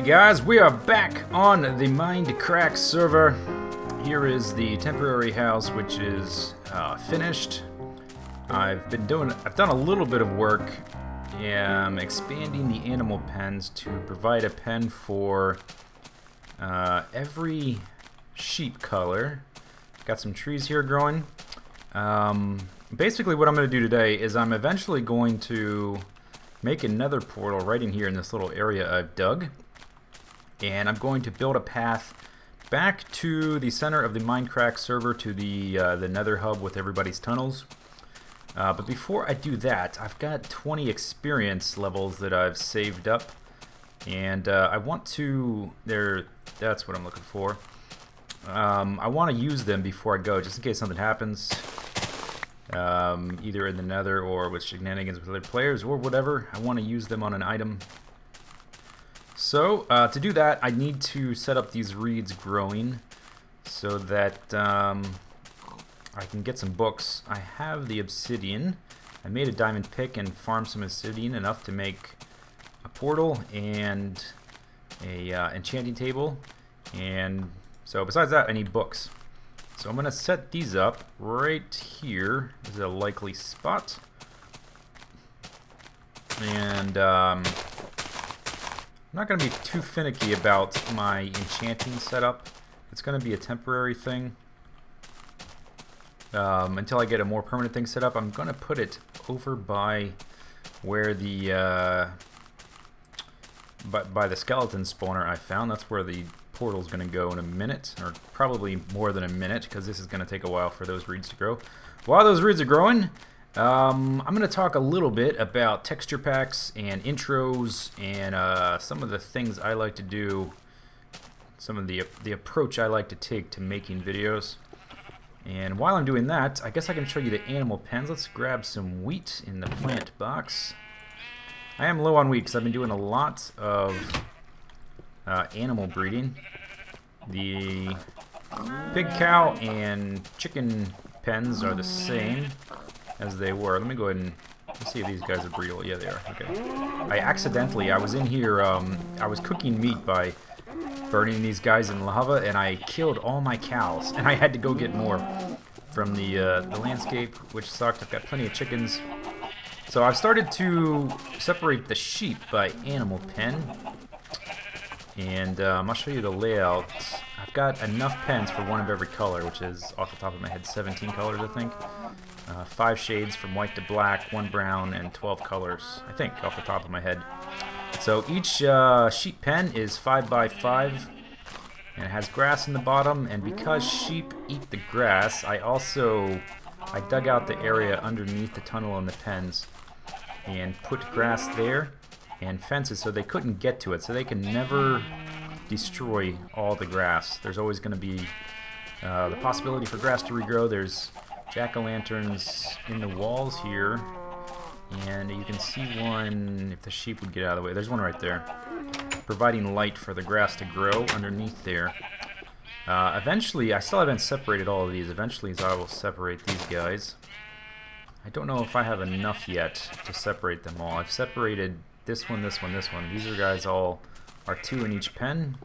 Guys, we are back on the Mindcrack server. Here is the temporary house, which is finished. I've done a little bit of work expanding the animal pens to provide a pen for every sheep color. Got some trees here growing. Basically what I'm going to do today is I'm eventually going to make another portal right in here in this little area I've dug. And I'm going to build a path back to the center of the Mindcrack server to the Nether hub with everybody's tunnels. But before I do that, I've got 20 experience levels that I've saved up. And I want to... that's what I'm looking for. I want to use them before I go, just in case something happens. Either in the Nether or with shenanigans with other players or whatever. I want to use them on an item. So, to do that, I need to set up these reeds growing so that I can get some books. I have the obsidian. I made a diamond pick and farmed some obsidian, enough to make a portal and a enchanting table. And so besides that, I need books. So I'm going to set these up right here. This is a likely spot. And I'm not going to be too finicky about my enchanting setup. It's going to be a temporary thing. Until I get a more permanent thing set up, I'm going to put it over by where the by the skeleton spawner I found. That's where the portal's going to go in a minute, or probably more than a minute, because this is going to take a while for those reeds to grow. While those reeds are growing, I'm going to talk a little bit about texture packs and intros and some of the things I like to do, some of the approach I like to take to making videos. And while I'm doing that, I guess I can show you the animal pens. Let's grab some wheat in the plant box. I am low on wheat because I've been doing a lot of animal breeding. The pig, cow, and chicken pens are the same as they were. Let me go ahead and let's see if these guys are breedable. Yeah, they are. Okay. I was in here, I was cooking meat by burning these guys in lava, and I killed all my cows, and I had to go get more from the landscape, which sucked. I've got plenty of chickens. So I've started to separate the sheep by animal pen, and I'll show you the layout. I've got enough pens for one of every color, which is, off the top of my head, 17 colors, I think. 5 shades from white to black, 1 brown, and 12 colors, I think, off the top of my head. So each sheep pen is 5 by 5, and it has grass in the bottom, and because sheep eat the grass, I dug out the area underneath the tunnel in the pens and put grass there and fences so they couldn't get to it, so they can never destroy all the grass. There's always going to be the possibility for grass to regrow. There's jack-o'-lanterns in the walls here, and you can see one if the sheep would get out of the way. There's one right there, providing light for the grass to grow underneath there. Eventually, I still haven't separated all of these. Eventually, I will separate these guys. I don't know if I have enough yet to separate them all. I've separated this one, this one, this one. These are guys all are 2 in each pen.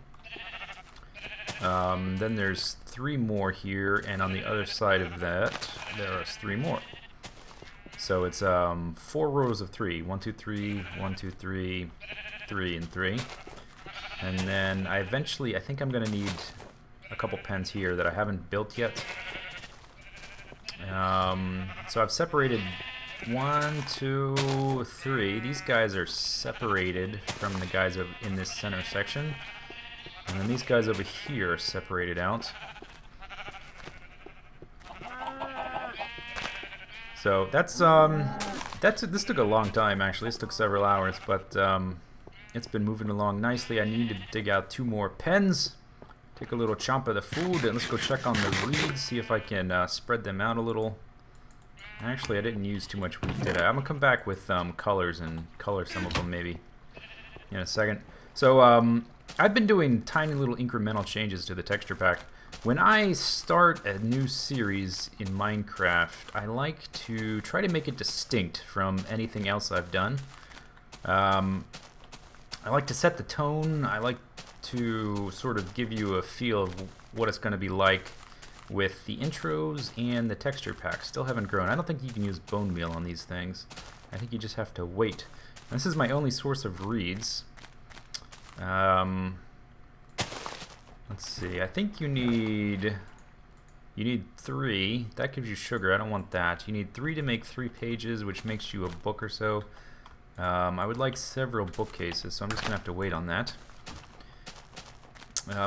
Then there's 3 more here, and on the other side of that, there are 3 more. So it's 4 rows of 3. 1, 2, 3, 1, 2, 3, 3, and 3. And then I think I'm going to need a couple pens here that I haven't built yet. So I've separated 1, 2, 3. These guys are separated from the guys in this center section. And then these guys over here are separated out. So this took a long time, actually. This took several hours, but it's been moving along nicely. I need to dig out 2 more pens, take a little chomp of the food, and let's go check on the reeds, see if I can spread them out a little. Actually, I didn't use too much wheat, did I? I'm going to come back with colors and color some of them maybe in a second. So I've been doing tiny little incremental changes to the texture pack. When I start a new series in Minecraft, I like to try to make it distinct from anything else I've done. I like to set the tone. I like to sort of give you a feel of what it's going to be like with the intros and the texture pack. Still haven't grown. I don't think you can use bone meal on these things. I think you just have to wait. And this is my only source of reeds. Let's see. I think you need 3. That gives you sugar. I don't want that. You need 3 to make 3 pages, which makes you a book or so. I would like several bookcases, so I'm just gonna have to wait on that.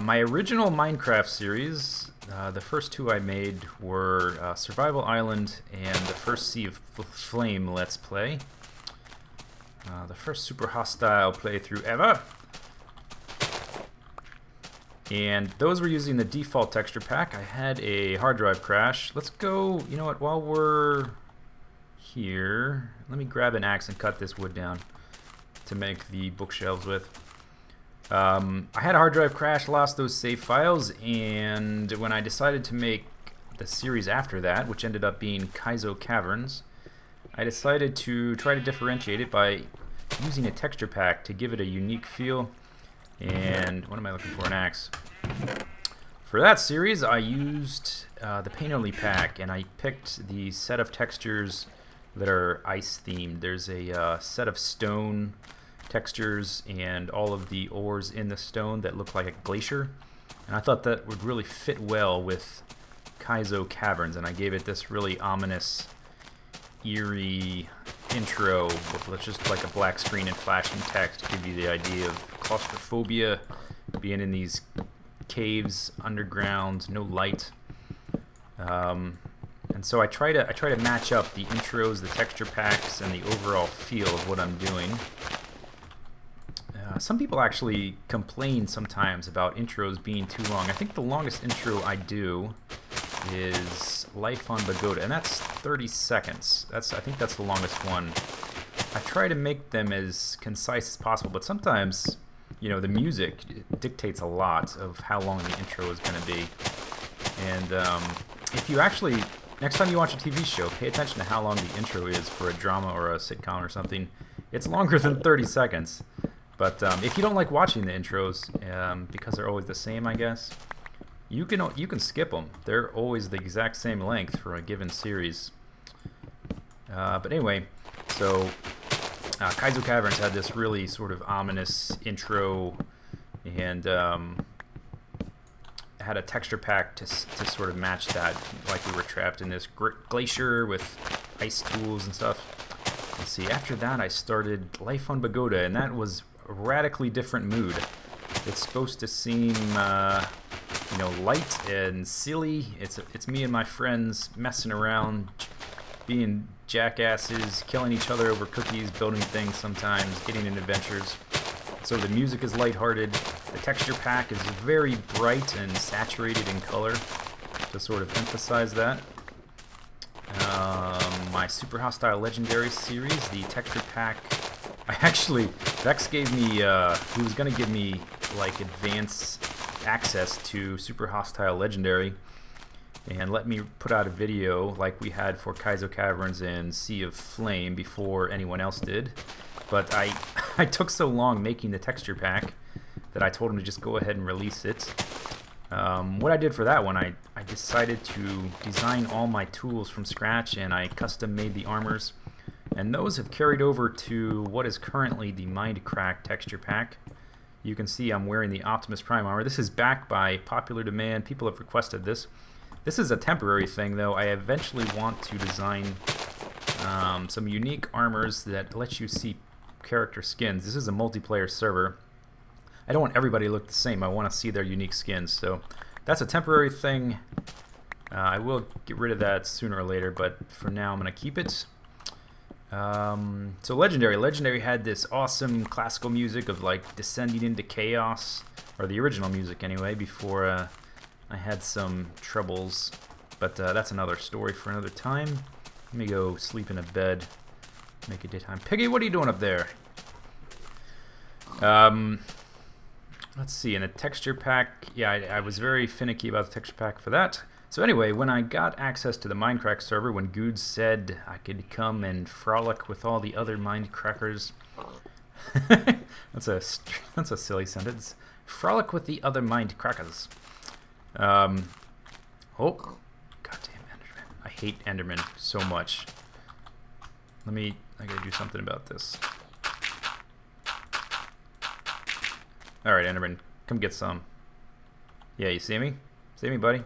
My original Minecraft series, the first 2 I made were Survival Island and the first Sea of Flame Let's Play. The first super hostile playthrough ever. And those were using the default texture pack. I had a hard drive crash. Let's go, you know what, while we're here, let me grab an axe and cut this wood down to make the bookshelves with. I had a hard drive crash, lost those save files, and when I decided to make the series after that, which ended up being Kaizo Caverns, I decided to try to differentiate it by using a texture pack to give it a unique feel. And what am I looking for? An axe. For that series, I used the Paint Only pack, and I picked the set of textures that are ice themed. There's a set of stone textures and all of the ores in the stone that look like a glacier, and I thought that would really fit well with Kaizo Caverns, and I gave it this really ominous, eerie intro with just like a black screen and flashing text to give you the idea of claustrophobia, being in these caves underground, no light. And so I try to match up the intros, the texture packs, and the overall feel of what I'm doing. Some people actually complain sometimes about intros being too long. I think the longest intro I do is Life on Pagoda, and that's 30 seconds. I think that's the longest one. I try to make them as concise as possible, but sometimes, you know, the music dictates a lot of how long the intro is going to be. And if you actually, next time you watch a TV show, pay attention to how long the intro is for a drama or a sitcom or something. It's longer than 30 seconds. But if you don't like watching the intros, because they're always the same, I guess, you can skip them. They're always the exact same length for a given series. But anyway, so Kaizo Caverns had this really sort of ominous intro, and had a texture pack to sort of match that, like we were trapped in this glacier with ice tools and stuff. Let's see, after that I started Life on Pagoda, and that was a radically different mood. It's supposed to seem you know, light and silly. It's me and my friends messing around, being jackasses, killing each other over cookies, building things sometimes, getting in adventures. So the music is lighthearted. The texture pack is very bright and saturated in color to sort of emphasize that. My Super Hostile Legendary series, the texture pack, I actually, Vex gave me, he was going to give me like advanced access to Super Hostile Legendary and let me put out a video like we had for Kaizo Caverns and Sea of Flame before anyone else did. But I took so long making the texture pack that I told him to just go ahead and release it. What I did for that one, I decided to design all my tools from scratch, and I custom made the armors. And those have carried over to what is currently the Mindcrack texture pack. You can see I'm wearing the Optimus Prime armor. This is back by popular demand. People have requested this. This is a temporary thing, though. I eventually want to design some unique armors that let you see character skins. This is a multiplayer server. I don't want everybody to look the same. I want to see their unique skins. So that's a temporary thing. I will get rid of that sooner or later, but for now I'm going to keep it. So Legendary had this awesome classical music of like descending into chaos, or the original music anyway, before I had some troubles, but that's another story for another time. Let me go sleep in a bed, make it daytime. Piggy, what are you doing up there? Let's see, in the texture pack, yeah, I was very finicky about the texture pack for that. So anyway, when I got access to the Mindcrack server, when Good said I could come and frolic with all the other Mindcrackers, that's a silly sentence. frolic with the other Mindcrackers. Oh, goddamn Enderman! I hate Enderman so much. I gotta do something about this. All right, Enderman, come get some. Yeah, you see me? See me, buddy?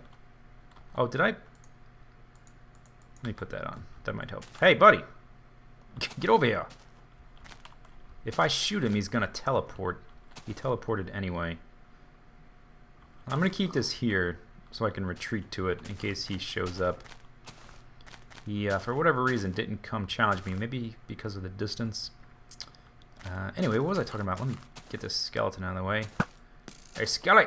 Oh, did I? Let me put that on. That might help. Hey, buddy! Get over here! If I shoot him, he's gonna teleport. He teleported anyway. I'm gonna keep this here so I can retreat to it in case he shows up. He, for whatever reason, didn't come challenge me. Maybe because of the distance. Anyway, what was I talking about? Let me get this skeleton out of the way. Hey, Skelly!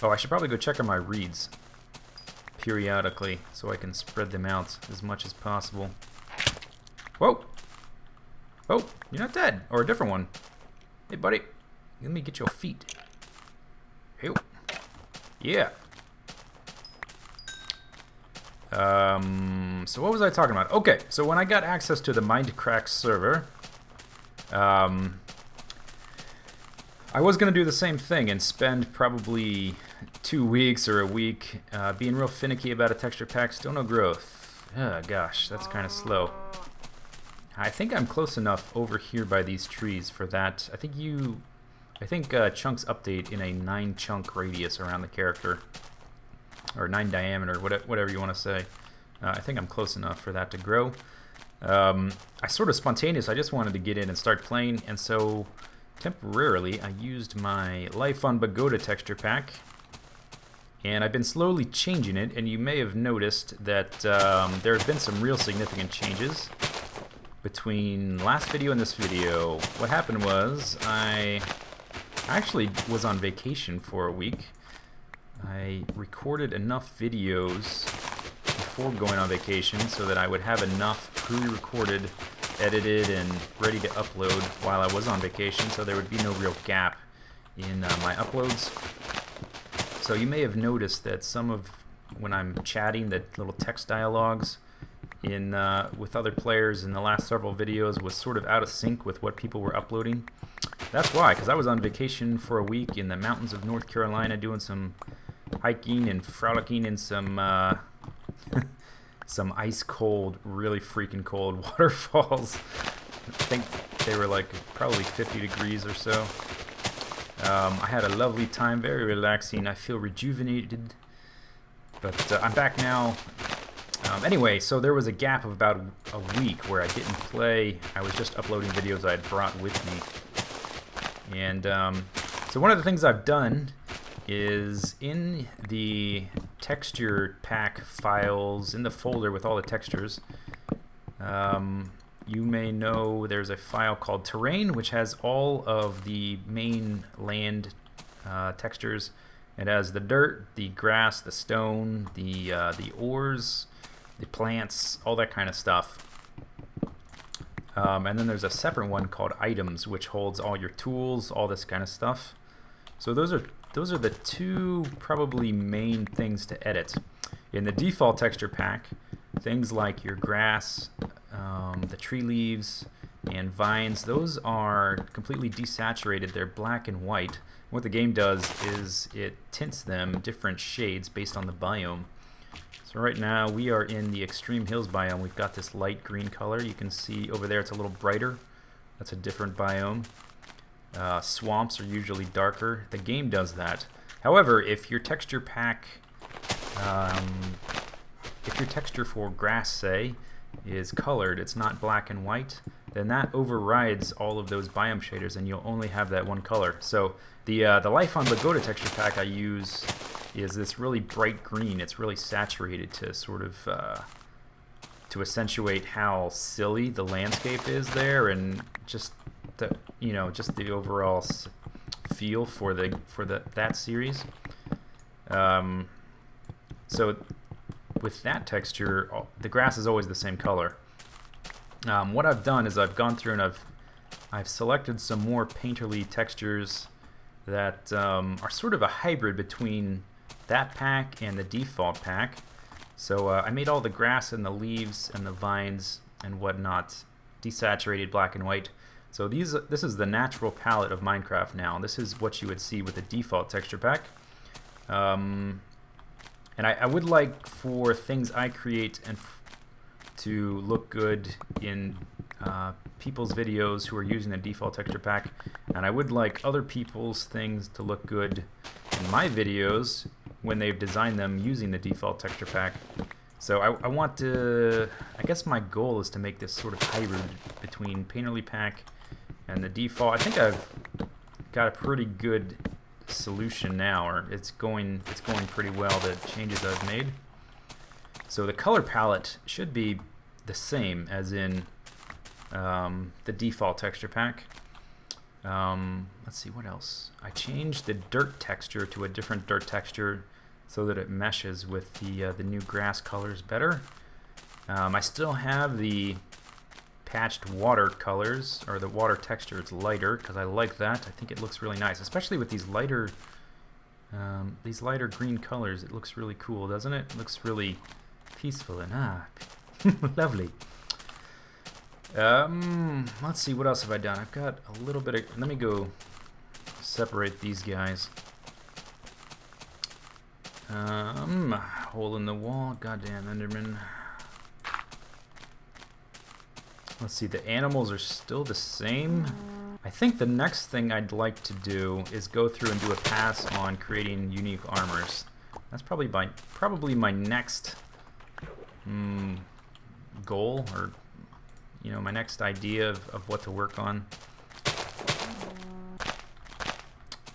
Oh, I should probably go check on my reeds periodically so I can spread them out as much as possible. Whoa! Oh, you're not dead. Or a different one. Hey, buddy. Let me get your feet. Hey. Yeah. So what was I talking about? Okay, so when I got access to the Mindcrack server, I was going to do the same thing and spend probably 2 weeks or a week being real finicky about a texture pack. Still no growth. Oh, gosh, that's kind of slow. I think I'm close enough over here by these trees for that. I think chunks update in a 9 chunk radius around the character. Or 9 diameter, whatever you want to say. I think I'm close enough for that to grow. I sort of spontaneous. I just wanted to get in and start playing, and so temporarily I used my Life on Pagoda texture pack, and I've been slowly changing it. And you may have noticed that there have been some real significant changes between last video and this video. What happened was I actually was on vacation for a week. I recorded enough videos before going on vacation so that I would have enough pre-recorded, edited, and ready to upload while I was on vacation, so there would be no real gap in my uploads. So you may have noticed that some of, when I'm chatting, that little text dialogues in with other players in the last several videos was sort of out of sync with what people were uploading. That's why, because I was on vacation for a week in the mountains of North Carolina doing some hiking and frolicking in some some ice cold, really freaking cold waterfalls. I think they were like probably 50 degrees or so. I had a lovely time, very relaxing. I feel rejuvenated. But I'm back now. Anyway, so there was a gap of about a week where I didn't play. I was just uploading videos I had brought with me. And so one of the things I've done is in the texture pack files, in the folder with all the textures, you may know there's a file called Terrain, which has all of the main land textures. It has the dirt, the grass, the stone, the ores, the plants, all that kind of stuff. And then there's a separate one called Items, which holds all your tools, all this kind of stuff. So those are the two probably main things to edit. In the default texture pack, things like your grass, the tree leaves, and vines, those are completely desaturated. They're black and white. What the game does is it tints them different shades based on the biome. So right now we are in the Extreme Hills biome. We've got this light green color. You can see over there it's a little brighter. That's a different biome. Swamps are usually darker. The game does that. However, if your texture pack, if your texture for grass, say, is colored, it's not black and white, then that overrides all of those biome shaders, and you'll only have that one color. So the Life on Pagoda texture pack I use is this really bright green. It's really saturated to sort of to accentuate how silly the landscape is there, and just the, you know, just the overall feel for that series. So with that texture, the grass is always the same color. What I've done is I've gone through and I've selected some more painterly textures that are sort of a hybrid between that pack and the default pack. So I made all the grass and the leaves and the vines and whatnot desaturated black and white. So this is the natural palette of Minecraft now. This is what you would see with the default texture pack. And I would like for things I create and to look good in people's videos who are using the default texture pack, and I would like other people's things to look good in my videos when they've designed them using the default texture pack. So I want to, I guess my goal is to make this sort of hybrid between Painterly Pack and the default. I think I've got a pretty good solution now, or it's going pretty well, the changes I've made. So the color palette should be the same as in the default texture pack. Let's see, what else? I changed the dirt texture to a different dirt texture so that it meshes with the new grass colors better. I still have the patched water colors, or the water texture. It's lighter because I like that. I think it looks really nice, especially with these lighter green colors. It looks really cool, doesn't it? It looks really peaceful and lovely. Let's see, what else have I done? I've got a little bit of, let me go separate these guys. Hole in the wall, goddamn Enderman. Let's see, the animals are still the same. I think the next thing I'd like to do is go through and do a pass on creating unique armors. That's probably my next goal, or my next idea of what to work on.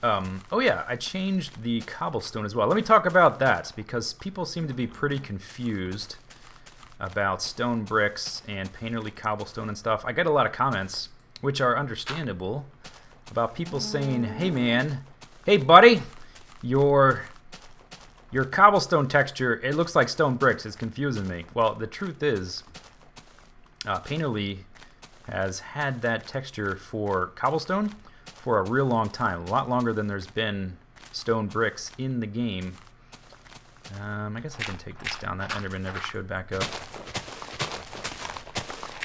Oh yeah, I changed the cobblestone as well. Let me talk about that, because people seem to be pretty confused about stone bricks and painterly cobblestone and stuff. I get a lot of comments, which are understandable, about people saying, hey man, hey buddy, your cobblestone texture, it looks like stone bricks. It's confusing me. Well, the truth is, Painterly has had that texture for cobblestone for a real long time, a lot longer than there's been stone bricks in the game. I guess I can take this down. That Enderman never showed back up.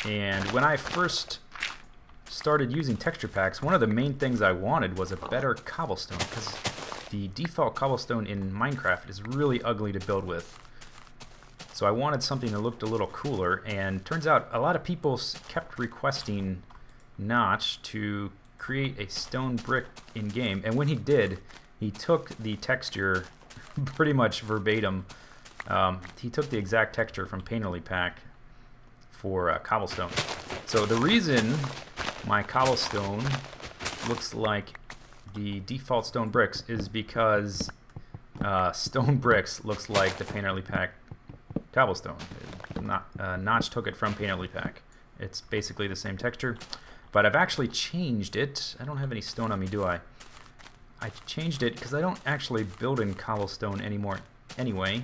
And when I first started using texture packs, one of the main things I wanted was a better cobblestone, because the default cobblestone in Minecraft is really ugly to build with. So I wanted something that looked a little cooler, and turns out a lot of people kept requesting Notch to create a stone brick in game, and when he did, he took the texture pretty much verbatim. He took the exact texture from Painterly Pack for cobblestone. So the reason my cobblestone looks like the default stone bricks is because stone bricks looks like the Painterly Pack cobblestone. Notch took it from Painterly Pack. It's basically the same texture, but I've actually changed it. I don't have any stone on me, do I? I changed it because I don't actually build in cobblestone anymore anyway,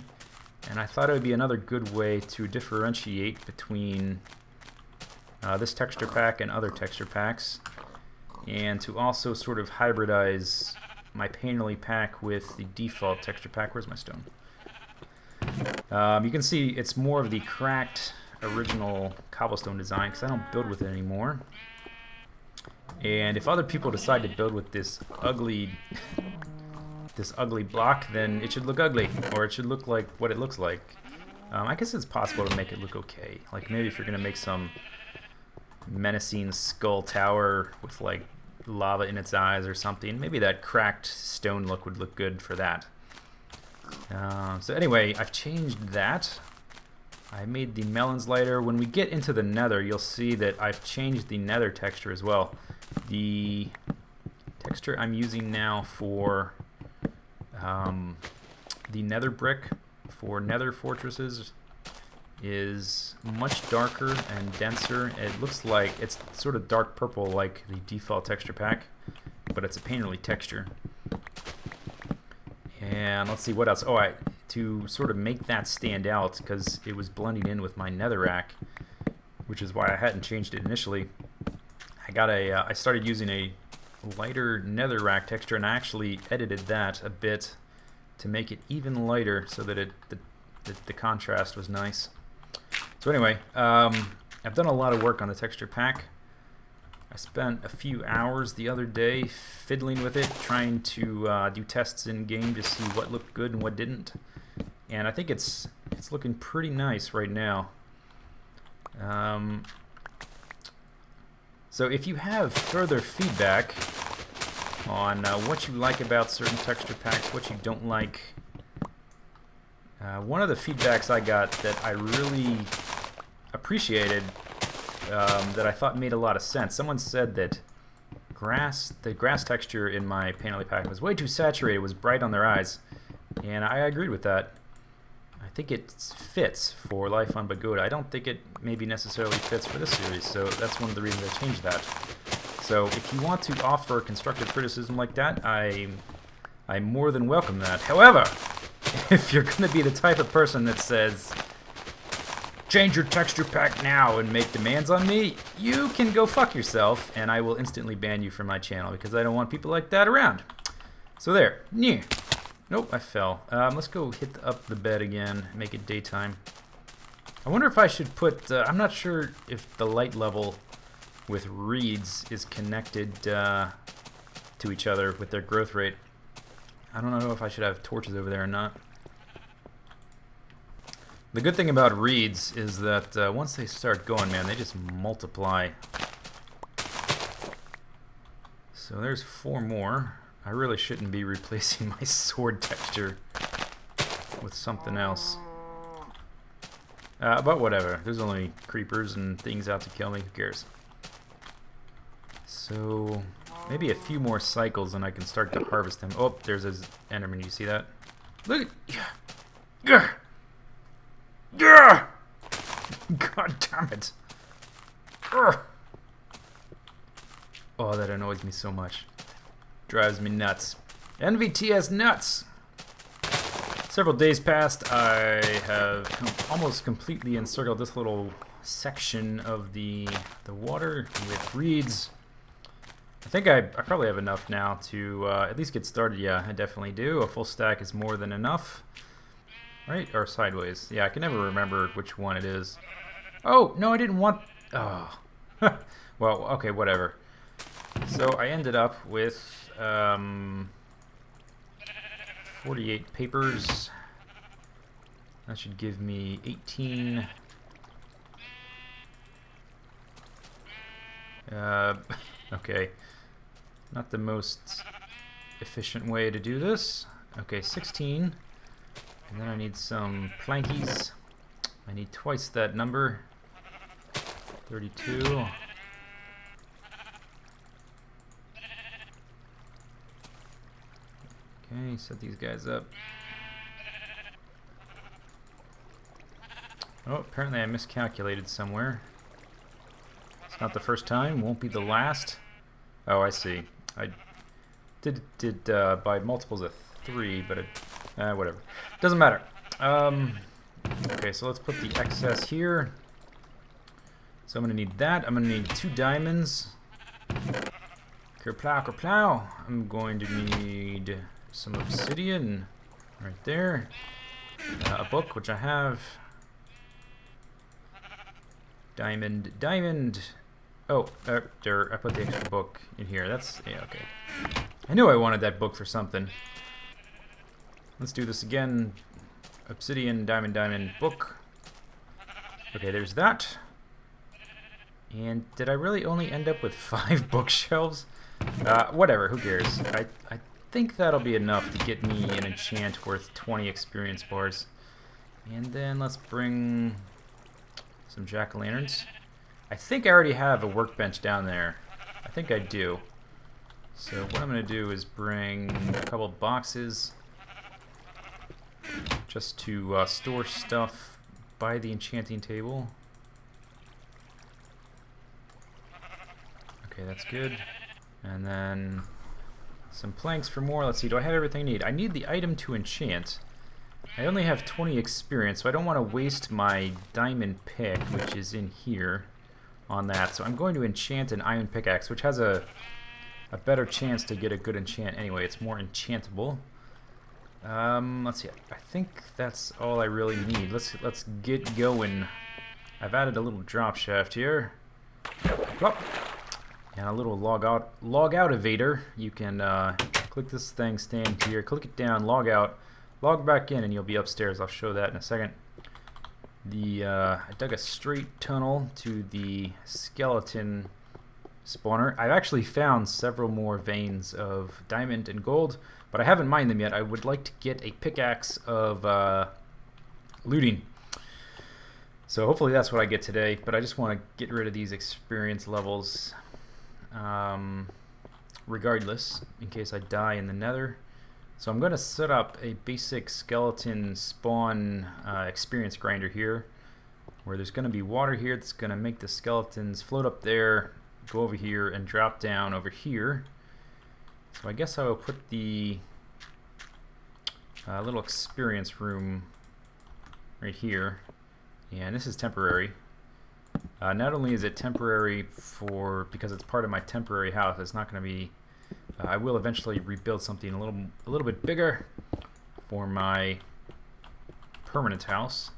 and I thought it would be another good way to differentiate between this texture pack and other texture packs, and to also sort of hybridize my Painterly Pack with the default texture pack. Where's my stone? You can see it's more of the cracked original cobblestone design because I don't build with it anymore. And if other people decide to build with this ugly block, then it should look ugly, or it should look like what it looks like. I guess it's possible to make it look okay. Like maybe if you're gonna make some menacing skull tower with like lava in its eyes or something, maybe that cracked stone look would look good for that. So anyway, I've changed that. I made the melons lighter. When we get into the nether, you'll see that I've changed the nether texture as well. The texture I'm using now for the nether brick for nether fortresses is much darker and denser. It looks like it's sort of dark purple like the default texture pack, but it's a Painterly texture. And let's see what else. Oh, to sort of make that stand out, because it was blending in with my netherrack, which is why I hadn't changed it initially. I started using a lighter netherrack texture, and I actually edited that a bit to make it even lighter so that the contrast was nice. So anyway, I've done a lot of work on the texture pack. I spent a few hours the other day fiddling with it, trying to do tests in game to see what looked good and what didn't. And I think it's looking pretty nice right now. So if you have further feedback on what you like about certain texture packs, what you don't like, one of the feedbacks I got that I really appreciated, that I thought made a lot of sense. Someone said that the grass texture in my Painterly pack was way too saturated. It was bright on their eyes, and I agreed with that. I think it fits for Life on Pagoda. I don't think it maybe necessarily fits for this series, so that's one of the reasons I changed that. So if you want to offer constructive criticism like that, I more than welcome that. However, if you're going to be the type of person that says, change your texture pack now and make demands on me, you can go fuck yourself, and I will instantly ban you from my channel because I don't want people like that around. So there. Yeah. Nope, I fell. Let's go hit up the bed again, make it daytime. I wonder if I should put, I'm not sure if the light level with reeds is connected to each other with their growth rate. I don't know if I should have torches over there or not. The good thing about reeds is that once they start going, man, they just multiply. So there's 4 more. I really shouldn't be replacing my sword texture with something else. But whatever. There's only creepers and things out to kill me. Who cares? So maybe a few more cycles and I can start to harvest them. Oh, there's an enderman. You see that? Look at... God damn it. Oh, that annoys me so much. Drives me nuts. NVTS nuts! Several days passed. I have almost completely encircled this little section of the water with reeds. I think I probably have enough now to at least get started. Yeah, I definitely do. A full stack is more than enough. Right? Or sideways. Yeah, I can never remember which one it is. Oh, no, I didn't want... Oh. Well, okay, whatever. So I ended up with 48 papers. That should give me 18. Okay. Not the most efficient way to do this. Okay, 16. And then I need some plankies. I need twice that number. 32. Okay, set these guys up. Oh, apparently I miscalculated somewhere. It's not the first time, won't be the last. Oh, I see. I did by multiples of 3, but it, whatever. Doesn't matter. Okay, so let's put the excess here. So I'm going to need that. I'm going to need 2 diamonds. Kerplow, kerplow. I'm going to need some obsidian right there. A book, which I have. Diamond, diamond. Oh, there. I put the extra book in here. That's, yeah, okay. I knew I wanted that book for something. Let's do this again. Obsidian, diamond, diamond, book. Okay, there's that. And did I really only end up with 5 bookshelves? Whatever, who cares? I think that'll be enough to get me an enchant worth 20 experience bars. And then let's bring some jack-o'-lanterns. I think I already have a workbench down there. I think I do. So what I'm going to do is bring a couple boxes just to store stuff by the enchanting table. Okay, that's good. And then some planks for more. Let's see, do I have everything I need? I need the item to enchant. I only have 20 experience, so I don't want to waste my diamond pick, which is in here, on that. So I'm going to enchant an iron pickaxe, which has a better chance to get a good enchant anyway. It's more enchantable. Let's see. I think that's all I really need. Let's get going. I've added a little drop shaft here. Plop. And a little log out evader. You can click this thing, stand here, click it down, log out, log back in, and you'll be upstairs. I'll show that in a second. I dug a straight tunnel to the skeleton spawner. I've actually found several more veins of diamond and gold, but I haven't mined them yet. I would like to get a pickaxe of looting. So hopefully that's what I get today, but I just want to get rid of these experience levels regardless, in case I die in the nether. So I'm going to set up a basic skeleton spawn experience grinder here, where there's going to be water here that's going to make the skeletons float up there, go over here, and drop down over here. So I guess I will put the little experience room right here, and this is temporary. Not only is it temporary because it's part of my temporary house, it's not going to be. I will eventually rebuild something a little bit bigger for my permanent house,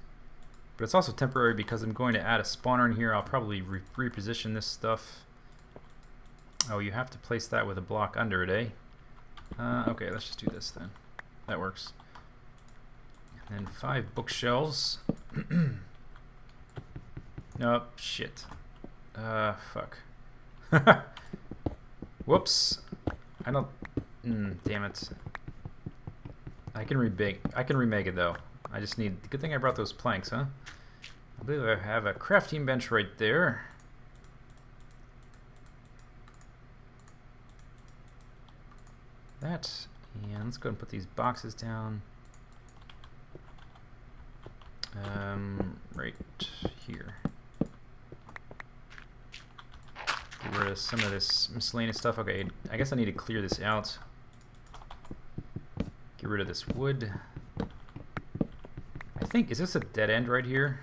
but it's also temporary because I'm going to add a spawner in here. I'll probably reposition this stuff. Oh, you have to place that with a block under it, eh? Okay, let's just do this then. That works. And then 5 bookshelves. Nope, shit. Fuck. Whoops. I don't. Damn it. I can remake it though. I just need. Good thing I brought those planks, huh? I believe I have a crafting bench right there. That. And let's go and put these boxes down. Right here. Get rid of some of this miscellaneous stuff. Okay, I guess I need to clear this out. Get rid of this wood. I think, is this a dead end right here?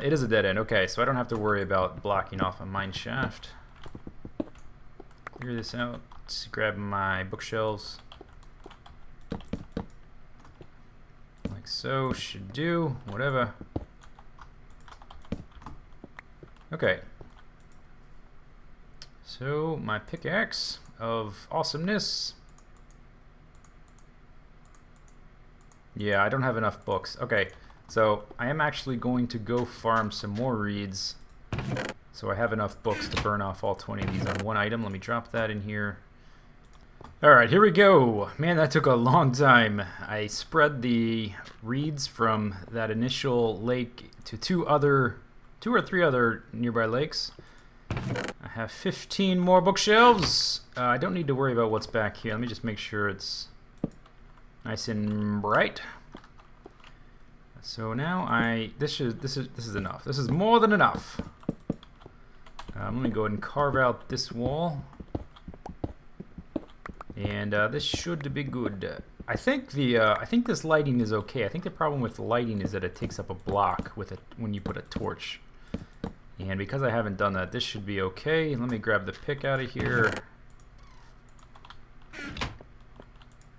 It is a dead end. Okay, so I don't have to worry about blocking off a mine shaft. Clear this out. Let's grab my bookshelves. Like so, should do. Whatever. Okay. So, my pickaxe of awesomeness. Yeah, I don't have enough books. Okay, so I am actually going to go farm some more reeds. So I have enough books to burn off all 20 of these on one item. Let me drop that in here. Alright, here we go. Man, that took a long time. I spread the reeds from that initial lake to two or three other nearby lakes. I have 15 more bookshelves. I don't need to worry about what's back here. Let me just make sure it's nice and bright. So now this is enough. This is more than enough. Let me go ahead and carve out this wall, and this should be good. I think this lighting is okay. I think the problem with the lighting is that it takes up a block with it when you put a torch. And because I haven't done that, this should be okay. Let me grab the pick out of here.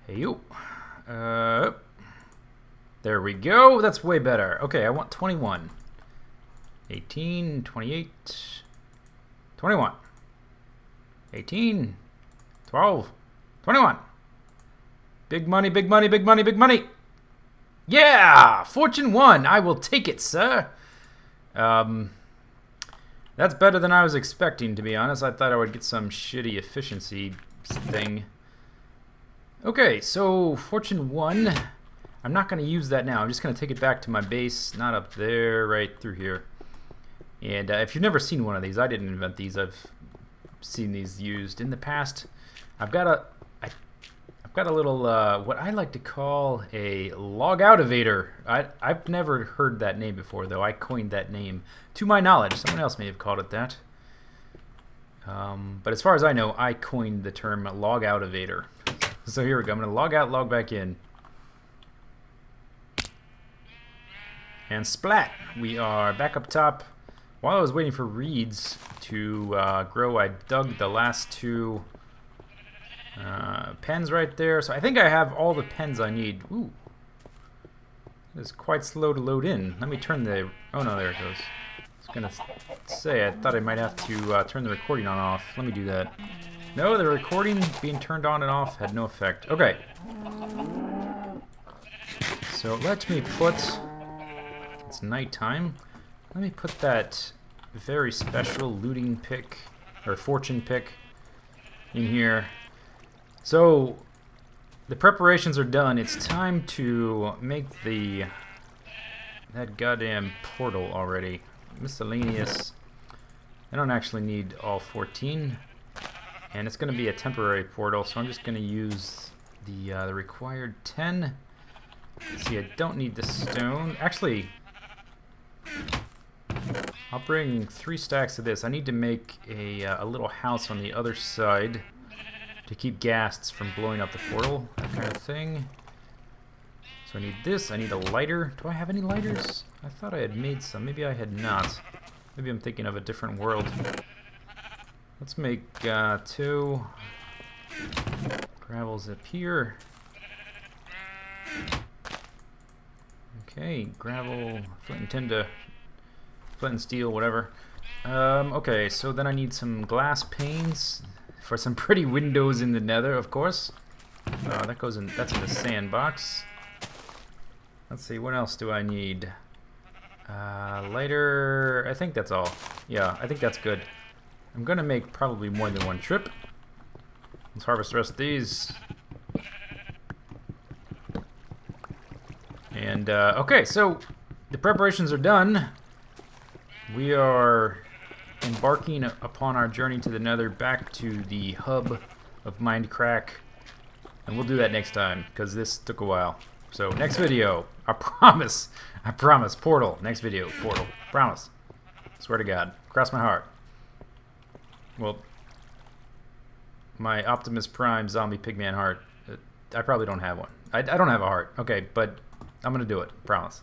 Hey you. There we go. That's way better. Okay, I want 21. 18, 28, 21. 18, 12, 21. Big money, big money, big money, big money. Yeah! Fortune 1. I will take it, sir. That's better than I was expecting, to be honest. I thought I would get some shitty efficiency thing. Okay, so Fortune 1. I'm not going to use that now. I'm just going to take it back to my base, not up there, right through here. And if you've never seen one of these, I didn't invent these. I've seen these used in the past. I've got a little what I like to call a log out evader. I've never heard that name before, though. I coined that name to my knowledge. Someone else may have called it that. But as far as I know, I coined the term log out evader. So here we go. I'm going to log out, log back in. And splat! We are back up top. While I was waiting for reeds to grow, I dug the last two pens right there. So I think I have all the pens I need. Ooh. It's quite slow to load in. Let me turn the... Oh no, there it goes. I was gonna say, I thought I might have to turn the recording on and off. Let me do that. No, the recording being turned on and off had no effect. Okay. So let me put... It's nighttime. Let me put that very special looting pick, or fortune pick, in here. So, the preparations are done. It's time to make that goddamn portal already. Miscellaneous. I don't actually need all 14. And it's going to be a temporary portal, so I'm just going to use the required 10. See, I don't need the stone. Actually, I'll bring 3 stacks of this. I need to make a little house on the other side to keep ghasts from blowing up the portal, that kind of thing. So I need this. I need a lighter. Do I have any lighters? I thought I had made some. Maybe I had not. Maybe I'm thinking of a different world. Let's make 2. Gravel's up here. Okay, gravel, flint and tinder, flint and steel, whatever. Okay, so then I need some glass panes for some pretty windows in the Nether, of course. That goes in. That's in the sandbox. Let's see, what else do I need? Lighter. I think that's all. Yeah, I think that's good. I'm gonna make probably more than one trip. Let's harvest the rest of these. And, okay, so the preparations are done. We are embarking upon our journey to the Nether, back to the hub of Mindcrack. And we'll do that next time, because this took a while. So, next video, I promise, portal. Next video, portal. Promise. Swear to God. Cross my heart. Well, my Optimus Prime zombie pigman heart, I probably don't have one. I don't have a heart. Okay, but I'm going to do it. Promise.